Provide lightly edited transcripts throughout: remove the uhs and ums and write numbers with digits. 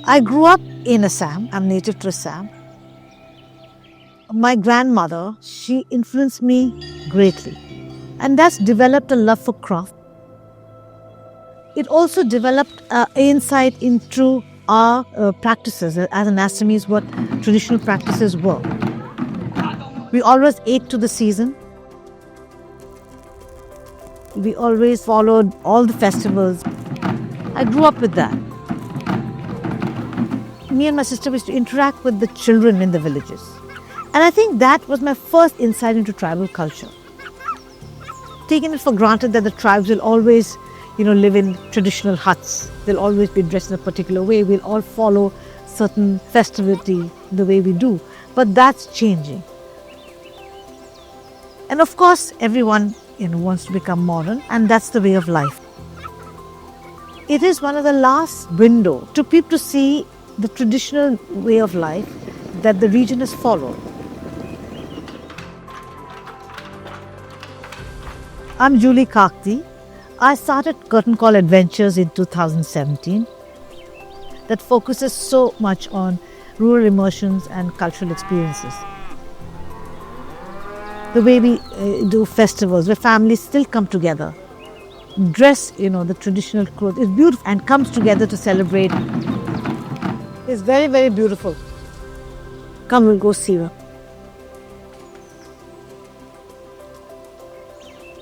I grew up in Assam. I'm native to Assam. My grandmother, she influenced me greatly. And that's developed a love for craft. It also developed insight into our practices as an Assamese, what traditional practices were. We always ate to the season. We always followed all the festivals. I grew up with that. Me and my sister used to interact with the children in the villages. And I think that was my first insight into tribal culture. Taking it for granted that the tribes will always, live in traditional huts. They'll always be dressed in a particular way. We'll all follow certain festivity the way we do. But that's changing. And of course, everyone wants to become modern, and that's the way of life. It is one of the last windows to people to see the traditional way of life that the region has followed. I'm Julie Kakti. I started Curtain Call Adventures in 2017 that focuses so much on rural immersions and cultural experiences. The way we do festivals where families still come together, dress, the traditional clothes. It's beautiful and comes together to celebrate. It's very, very beautiful. Come, we'll go see her.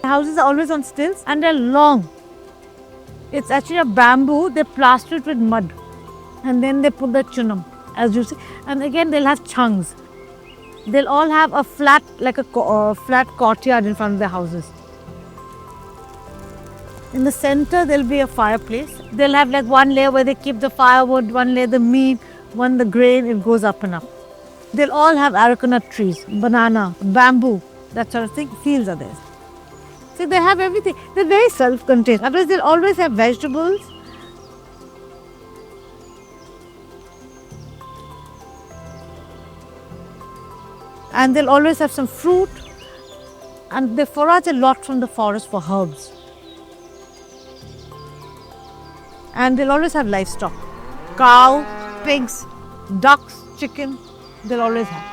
The houses are always on stilts and they're long. It's actually a bamboo, they plaster it with mud. And then they put the chunam, as you see. And again, they'll have chungs. They'll all have a flat, like a flat courtyard in front of their houses. In the center, there'll be a fireplace. They'll have like one layer where they keep the firewood, one layer the meat, one the grain, it goes up and up. They'll all have arecanut trees, banana, bamboo, that sort of thing. Fields are there. So they have everything. They're very self-contained. Otherwise, they'll always have vegetables. And they'll always have some fruit. And they forage a lot from the forest for herbs. And they'll always have livestock. Cow, pigs, ducks, chicken, they'll always have.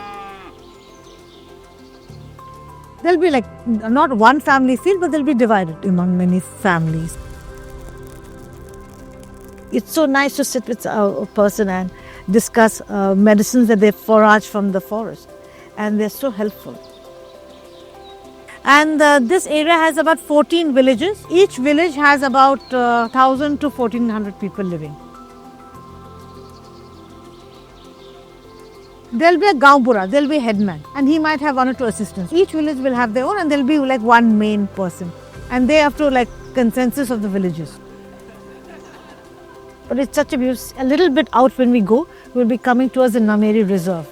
There'll be like, not one family field, but they'll be divided among many families. It's so nice to sit with a person and discuss medicines that they forage from the forest. And they're so helpful. And this area has about 14 villages. Each village has about 1,000 to 1,400 people living. There'll be a Gaumpura, there'll be a headman, and he might have one or two assistants. Each village will have their own, and there'll be like one main person. And they have to like consensus of the villages. But it's such a beautiful, a little bit out when we go, we'll be coming towards the Nameri reserve.